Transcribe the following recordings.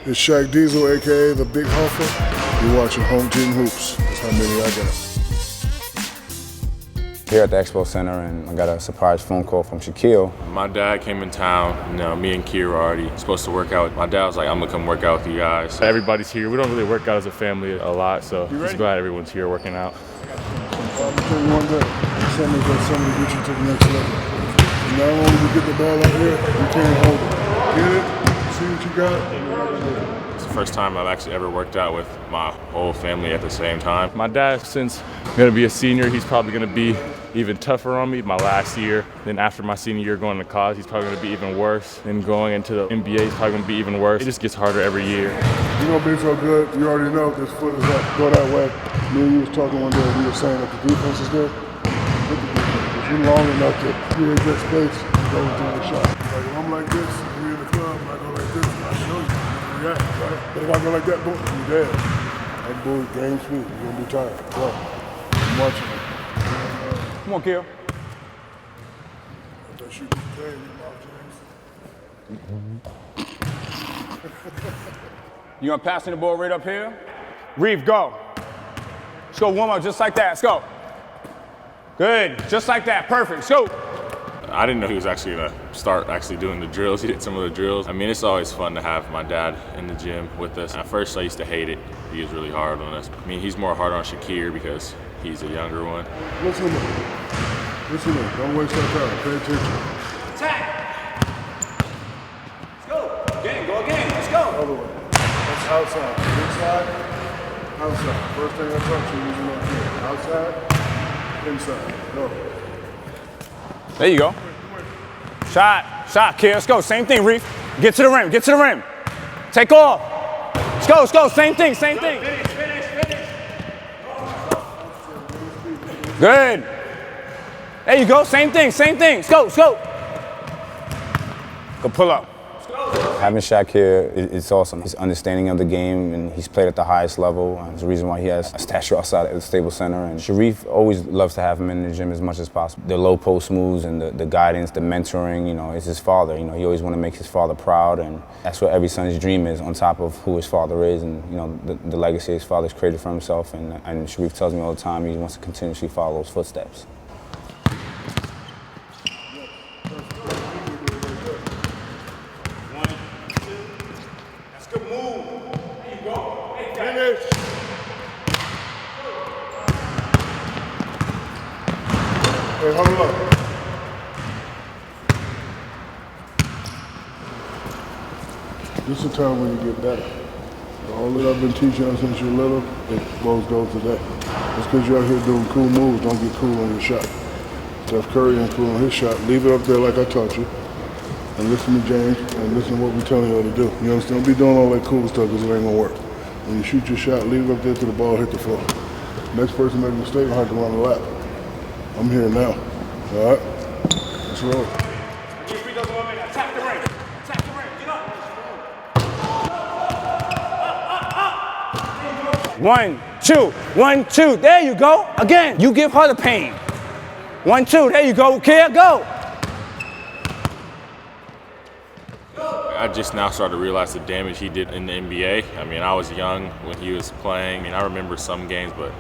It's Shaq Diesel, a.k.a. the Big Huffer. You're watching Home Team Hoops. That's how many I got. Here at the Expo Center, and I got a surprise phone call from Shaquille. My dad came in town. You know, me and Shaqir were already supposed to work out. My dad was like, I'm gonna come work out with you guys. Everybody's here. We don't really work out as a family a lot, so just glad everyone's here working out. I'll tell you one day, somebody get you to the next level. And not only you get the ball out here, you can't hold it. Get it, see what you got. It's the first time I've actually ever worked out with my whole family at the same time. My dad, since I'm gonna be a senior, he's probably gonna be even tougher on me my last year. Then after my senior year going to college, he's probably gonna be even worse. Then going into the NBA, he's probably gonna be even worse. It just gets harder every year. You're gonna be so good, you already know this foot is up, go that way. Me and you was talking one day, we were saying that the defense is good. Look at the defense. If you're long enough to be in good space, go into the shot. Like if I'm like this, you're in the club, and I go like this, I know you react, right? But if I go like that, boom, you're dead. That bull game speed, you're gonna be tired. Go. I'm watching you. Come on, Kill. That shoot is dead, you know, James. You gonna pass me the ball right up here? Reef, go. Let's go warm up just like that. Let's go. Good, just like that. Perfect. Let's go. I didn't know he was actually gonna start doing the drills. He did some of the drills. I mean, it's always fun to have my dad in the gym with us. At first, I used to hate it. He was really hard on us. I mean, he's more hard on Shaqir because he's a younger one. Listen to me. Listen to me. Don't waste that time. Pay attention. Attack. Let's go. Again, go again. Let's go. Other way. That's outside. Inside, outside. First thing I touch you using that hand. Outside, inside. Go. There you go. Shot, kid. Let's go. Same thing, Reef. Get to the rim. Get to the rim. Take off. Let's go. Same thing. Finish. Good. There you go. Same thing. Let's go. Go pull up. Having Shaq here, it's awesome. His understanding of the game, and he's played at the highest level. There's a reason why he has a statue outside at the Staples Center. And Shareef always loves to have him in the gym as much as possible. The low post moves and the guidance, the mentoring, it's his father. He always want to make his father proud, and that's what every son's dream is, on top of who his father is and the legacy his father's created for himself. And Shareef tells me all the time he wants to continuously follow those footsteps. Hey, hold up. This is the time when you get better. All that I've been teaching you since you're little, it goes today. It's because you're out here doing cool moves, don't get cool on your shot. Steph Curry ain't cool on his shot. Leave it up there like I taught you. And listen to James, and listen to what we're telling you to do. You understand? Don't be doing all that cool stuff because it ain't gonna work. When you shoot your shot, leave it up there till the ball hit the floor. Next person make a mistake, will have to run a lap. I'm here now. All right? Let's roll. Attack the ring. Get up. 1, 2. 1, 2. There you go. Again, you give her the pain. 1, 2. There you go. Kid, go. I just now started to realize the damage he did in the NBA. I mean, I was young when he was playing. I mean, I remember some games, but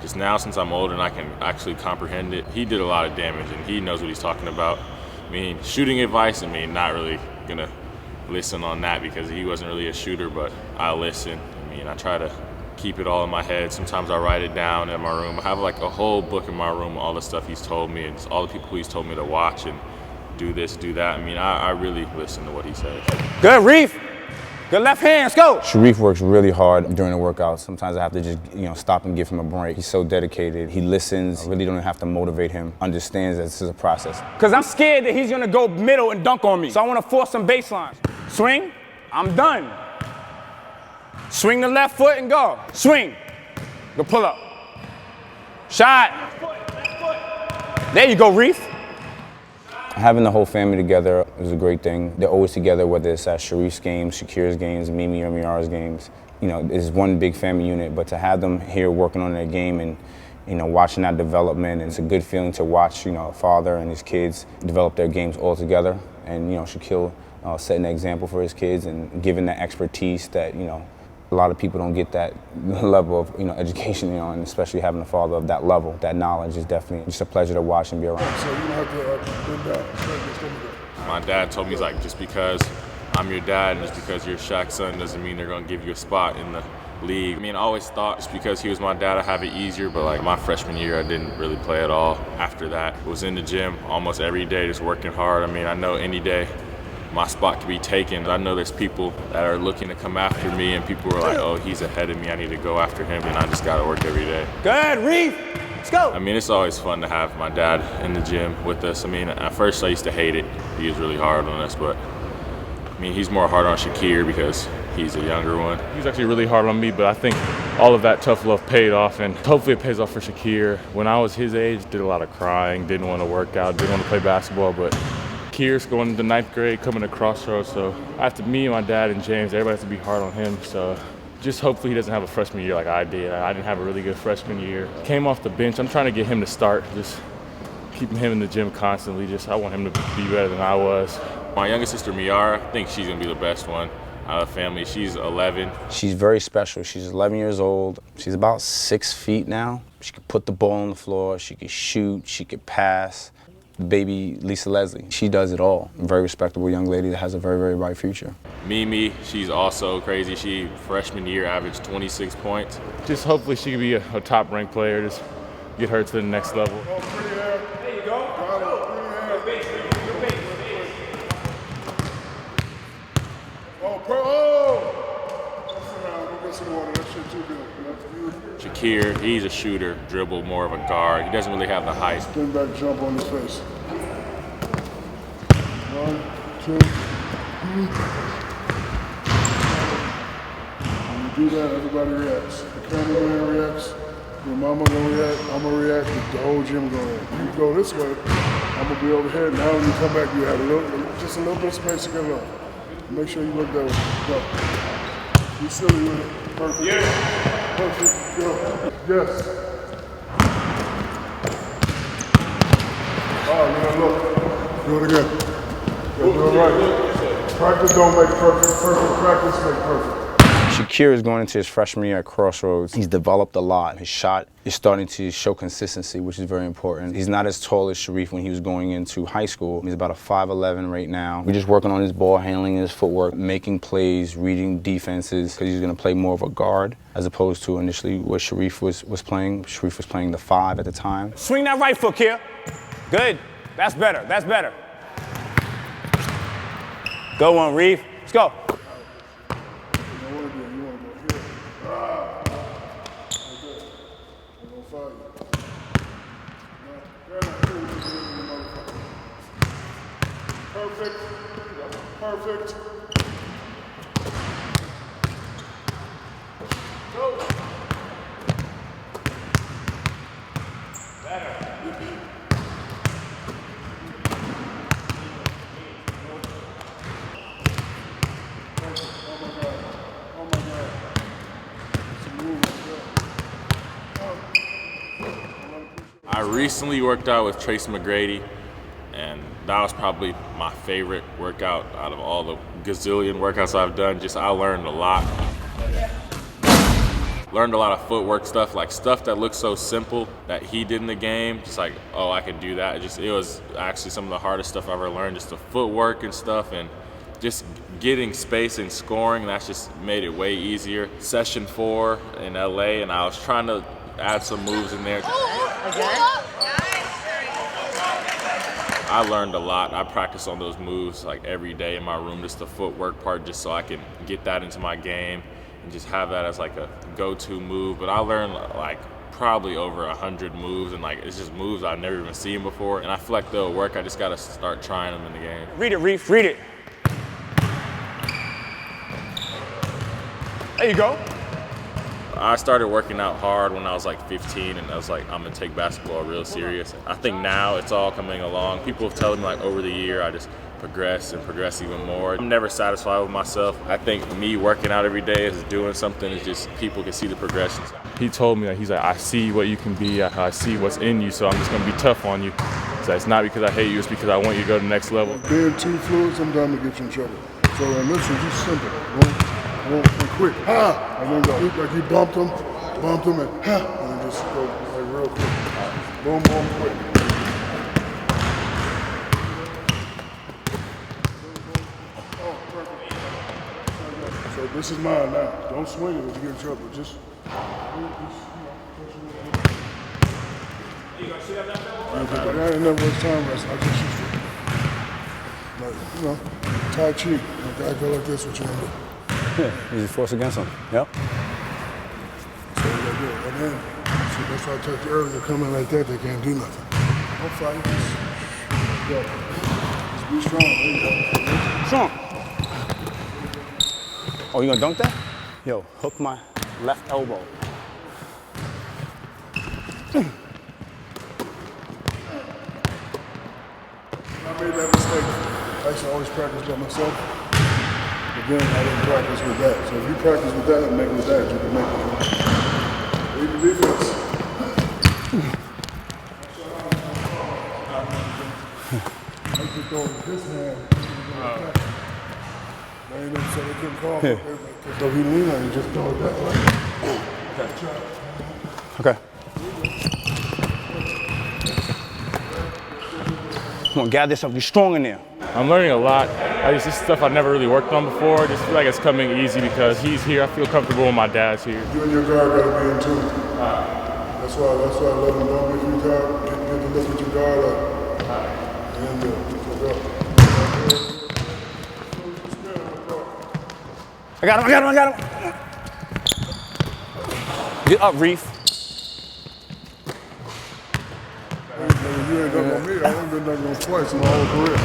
just now, since I'm older and I can actually comprehend it, he did a lot of damage, and he knows what he's talking about. I mean, shooting advice, not really gonna listen on that because he wasn't really a shooter, but I listen. I try to keep it all in my head. Sometimes I write it down in my room. I have like a whole book in my room, all the stuff he's told me and all the people he's told me to watch and do this, do that. I really listen to what he says. Good, Reef. Good left hand, let's go. Shareef works really hard during the workout. Sometimes I have to just, stop and give him a break. He's so dedicated. He listens. I really don't have to motivate him. Understands that this is a process. Because I'm scared that he's going to go middle and dunk on me. So I want to force some baselines. Swing, I'm done. Swing the left foot and go. Swing. Go pull up. Shot. There you go, Reef. Having the whole family together is a great thing. They're always together, whether it's at Shareef's games, Shaqir's games, Mimi or Miara's games. It's one big family unit, but to have them here working on their game and watching that development, it's a good feeling to watch, a father and his kids develop their games all together. And, Shaquille setting an example for his kids and giving that expertise that, a lot of people don't get that level of, education, and especially having a father of that level. That knowledge is definitely just a pleasure to watch and be around. So you have to bend down. My dad told me, he's like, just because I'm your dad and just because you're Shaq's son doesn't mean they're going to give you a spot in the league. I mean, I always thought just because he was my dad, I have it easier, but like my freshman year, I didn't really play at all. After that, I was in the gym almost every day, just working hard. I mean, I know any day my spot could be taken. I know there's people that are looking to come after me, and people are like, oh, he's ahead of me, I need to go after him, and I just gotta work every day. Good, Reef, let's go. I mean, it's always fun to have my dad in the gym with us. I mean, at first I used to hate it. He was really hard on us, but I mean, he's more hard on Shaqir because he's a younger one. He was actually really hard on me, but I think all of that tough love paid off, and hopefully it pays off for Shaqir. When I was his age, did a lot of crying, didn't want to work out, didn't want to play basketball, but Shaqir's going into 9th grade, coming to Crossroads, so after me, my dad, and James, everybody has to be hard on him, so just hopefully he doesn't have a freshman year like I did. I didn't have a really good freshman year. Came off the bench. I'm trying to get him to start, just keeping him in the gym constantly. I want him to be better than I was. My youngest sister, Mariah, I think she's gonna be the best one out of the family. She's 11. She's very special. She's 11 years old. She's about 6 feet now. She could put the ball on the floor. She could shoot. She could pass. Baby Lisa Leslie, she does it all. A very respectable young lady that has a very, very bright future. Mimi, she's also crazy. She, freshman year, averaged 26 points. Just hopefully she can be a top-ranked player, just get her to the next level. There you go. Shaqir, he's a shooter, dribble more of a guard. He doesn't really have the height. Spin back jump on his face. 1, 2, 3. When you do that, everybody reacts. The cameraman reacts. Your mama gonna react. I'm gonna react. The whole gym gonna react. You go this way, I'm gonna be over here. Now when you come back, you have just a little bit of space to get up. Make sure you look that way. Go. You silly with it. Perfect. Yeah. Perfect. Go. Yes. Oh, yeah, look. Do it again. Yeah, do it right. Practice don't make perfect. Perfect practice make perfect. Shaqir is going into his freshman year at Crossroads. He's developed a lot. His shot is starting to show consistency, which is very important. He's not as tall as Shareef when he was going into high school. He's about a 5'11" right now. We're just working on his ball handling, his footwork, making plays, reading defenses, because he's going to play more of a guard as opposed to initially what Shareef was playing. Shareef was playing the 5 at the time. Swing that right foot, Kia. Good. That's better. That's better. Go on, Reef. Let's go. Perfect. Perfect. Go. Better. Oh my God. I recently worked out with Tracy McGrady, and that was probably my favorite workout out of all the gazillion workouts I've done. Just I learned a lot. Learned a lot of footwork stuff, like stuff that looks so simple that he did in the game. Just like, oh, I can do that. It was actually some of the hardest stuff I've ever learned, just the footwork and stuff, and just getting space and scoring. That's just made it way easier. Session 4 in LA, and I was trying to add some moves in there. I learned a lot. I practice on those moves like every day in my room, just the footwork part, just so I can get that into my game and just have that as like a go-to move. But I learned like probably over 100 moves, and like it's just moves I've never even seen before. And I feel like they'll work. I just gotta start trying them in the game. Read it, Reef. Read it. There you go. I started working out hard when I was like 15, and I was like, I'm gonna take basketball real serious. I think now it's all coming along. People have told me like over the year, I just progress and progress even more. I'm never satisfied with myself. I think me working out every day is doing something. It's just people can see the progressions. He told me that he's like, I see what you can be. I see what's in you, so I'm just gonna be tough on you. So it's not because I hate you, it's because I want you to go to the next level. Being too fluid sometimes it gets you in trouble. So this is just simple. Boom, boom, and quick. Ha! And then go. Like you bumped him, and ha! And then just go like real quick. Boom, boom, quick. Oh, perfect. So this is mine now. Don't swing it if you get in trouble. Just I ain't never was time wrestling. I just used to, like, you know, Tai Chi. Like, I go like this, what you want to do? Yeah, use your force against him. Yep. So you gotta do it. And then, so that's why I told you earlier, come in like that, they can't do nothing. Don't fight. Just go. Just be strong. There you go. Strong. Oh, you gonna dunk that? Yo, hook my left elbow. I made that mistake. I used to always practice by myself. But then I didn't practice with that. So if you practice with that and make with that, you can make it. Lead the defense. I used to go with this hand. They ain't never said they couldn't call it. So if you lean on it, just go that way. Okay. Come on, gather this up. You're strong in there. I'm learning a lot. This is stuff I've never really worked on before. I just feel like it's coming easy because he's here. I feel comfortable when my dad's here. You and your guard gotta be in tune. That's why I love him. Don't be too tired. Get to look at your guard up. And I got him. Get up, Reef. You ain't done on me. I ain't been done on twice in my whole career.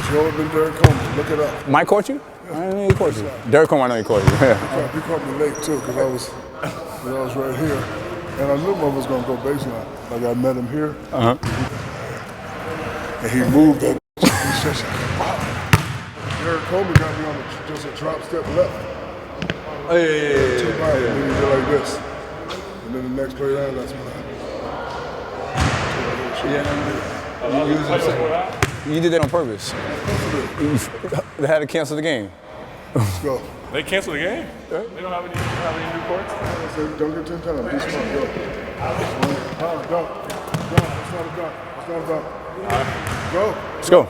She always been Derek Coleman. Look it up. Mike caught you? I didn't know he caught you. Derek Coleman, I know he caught you. He caught me late too, because I was right here. And I knew I was gonna go baseline. Like I met him here. And he moved that. Derek Coleman got me on just a drop step left. Oh, yeah. And then he did like this. And then the next play down, that's when You did that on purpose. They had to cancel the game. Let's go. They canceled the game? They don't have any new courts? I said, don't get 10 times. Be smart. Go. Dunk. It's not a dunk. It's not a dunk. Go. Let's go.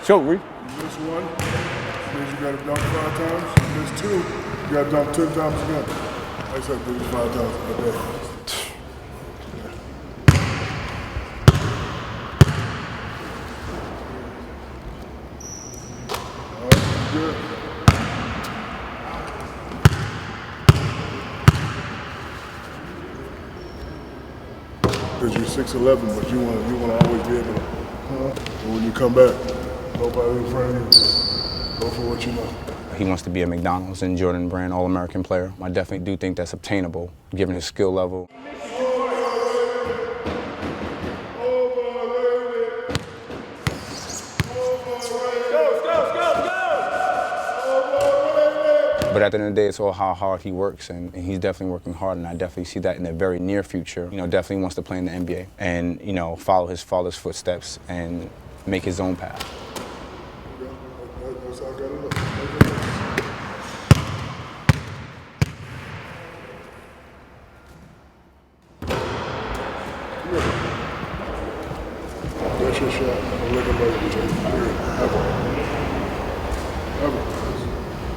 Show, Reef. You miss one, means you gotta dunk 5 times. You miss 2, you gotta dunk 10 times again. I said do this 5 times a day. All right, good. Because you're 6'11", but you wanna always be able to. And when you come back, nobody in front of you. Go for what you know. He wants to be a McDonald's and Jordan brand All-American player. I definitely do think that's obtainable, given his skill level. But at the end of the day, it's all how hard he works, and he's definitely working hard, and I definitely see that in the very near future. You know, definitely wants to play in the NBA and, you know, follow his father's footsteps and make his own path. That's how I gotta look. That's your shot. I'm looking like you change. Ever.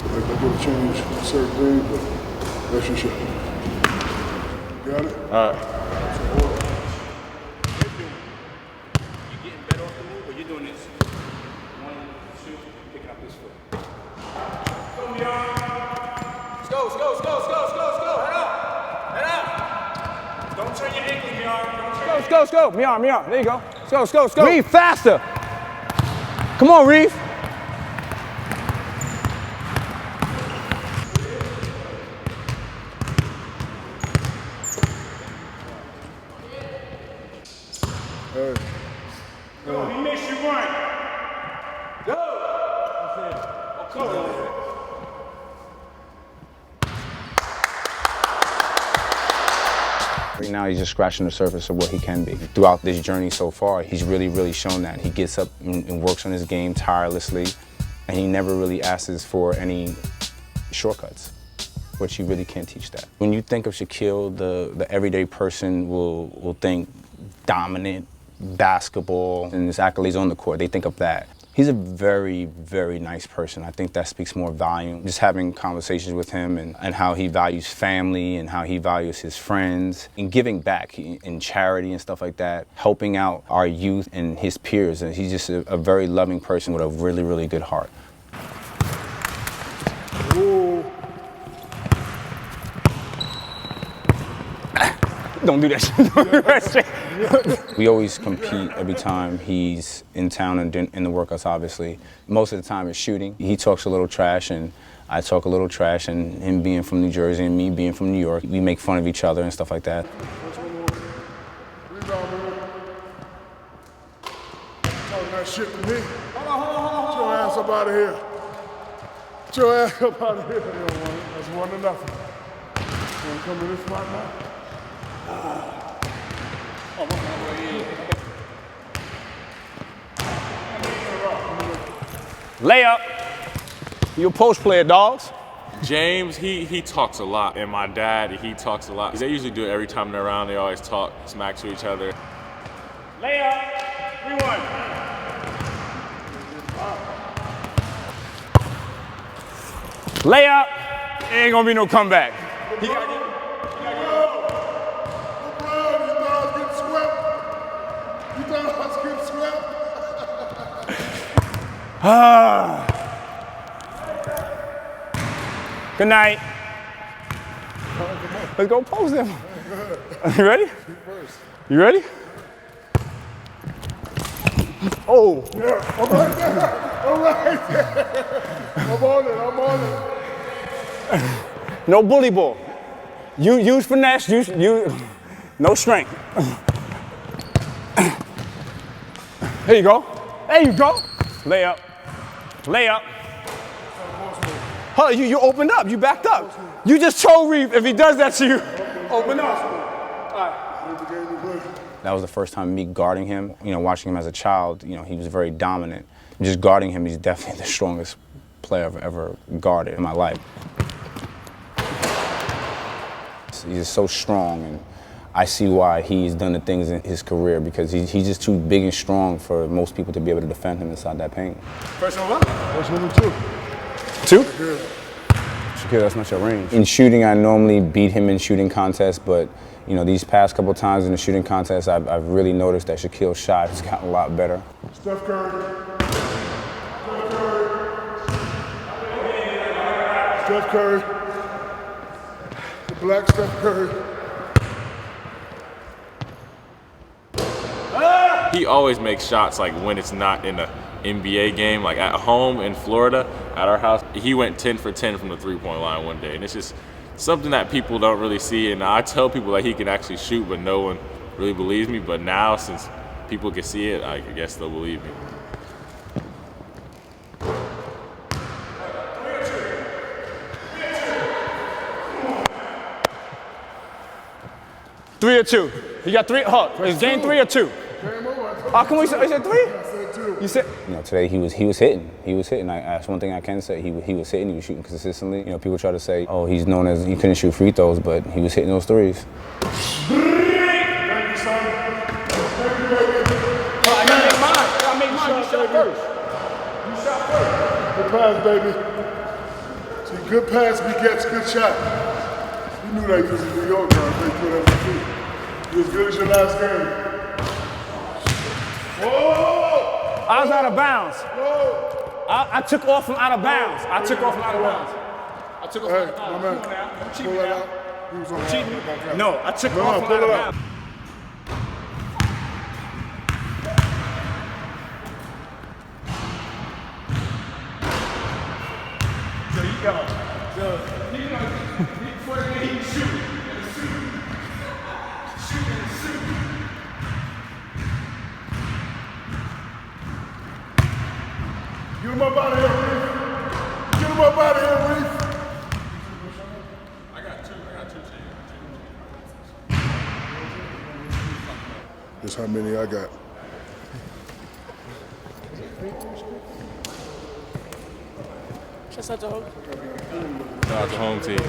Like they could change certain things, but that's your shot. Got it? All right. You're getting better off the move, but you're doing this. 1, 2, picking up this foot. Go. Head up. Don't turn your ankle, Miar. Go. Miar. There you go. Let's go. Read faster. Come on, Reef. Hey. Go, he makes you run. Go. Oh, come on. Right now, he's just scratching the surface of what he can be. Throughout this journey so far, he's really shown that. He gets up and works on his game tirelessly, and he never really asks for any shortcuts, which you really can't teach that. When you think of Shaquille, the everyday person will think dominant, basketball, and his accolades on the court. They think of that. He's a very nice person. I think that speaks more volume. Just having conversations with him and how he values family and how he values his friends and giving back in charity and stuff like that, helping out our youth and his peers. And he's just a very loving person with a really good heart. Ooh. Don't do that shit. Don't do that shit. We always compete every time he's in town and in the workouts, obviously. Most of the time it's shooting. He talks a little trash and I talk a little trash, and him being from New Jersey and me being from New York, we make fun of each other and stuff like that. Talking that shit to me. Get your ass up out of here. Get your ass up out of here. That's 1-0. You wanna come to this spot now? Layup. You a post player, dogs. James, he talks a lot, and my dad, he talks a lot. They usually do it every time they're around. They always talk smack to each other. Layup. 3-1. Layup. Ain't gonna be no comeback. He got you. Good night. Let's go post him. You ready? You ready? Oh. Yeah, I'm right there. I'm right there. I'm on it. No bully ball. You use finesse. Use no strength. There you go. There you go. Layup. Layup. Huh, you opened up. You backed up. You just told Reef if he does that to you, open up. That was the first time me guarding him. You know, watching him as a child, you know, he was very dominant. Just guarding him, he's definitely the strongest player I've ever guarded in my life. He's just so strong, and I see why he's done the things in his career, because he's just too big and strong for most people to be able to defend him inside that paint. First number 2. 2? Shaqir, that's not your range. In shooting, I normally beat him in shooting contests, but you know, these past couple times in the shooting contest, I've really noticed that Shaquille's shot has gotten a lot better. Steph Curry. Steph Curry. The black Steph Curry. He always makes shots like when it's not in an NBA game, like at home in Florida, at our house. He went 10 for 10 from the three-point line one day, and it's just something that people don't really see. And I tell people that he can actually shoot, but no one really believes me. But now, since people can see it, I guess they'll believe me. Three or two. You got 3. Is game 3 or 2? How come we said 3? I said 2. You said. You know, today he was hitting. That's one thing I can say. He was hitting. He was shooting consistently. You know, people try to say, oh, he's known as he couldn't shoot free throws, but he was hitting those threes. Thank you, son. Thank you, baby. I gotta make mine. You shot first. Good pass, baby. See, good pass begets good shot. You knew that you was in New York, man. They put that in you as good as your last game. Whoa! I was out of bounds. Whoa! I took off from out of bounds. Hey, my man, Come on now. Don't cheat pull me that now. out. He was on the Cheating? outside. No, I took No, off from pull out of it out. bounds. That's how many I got. No, it's a home team.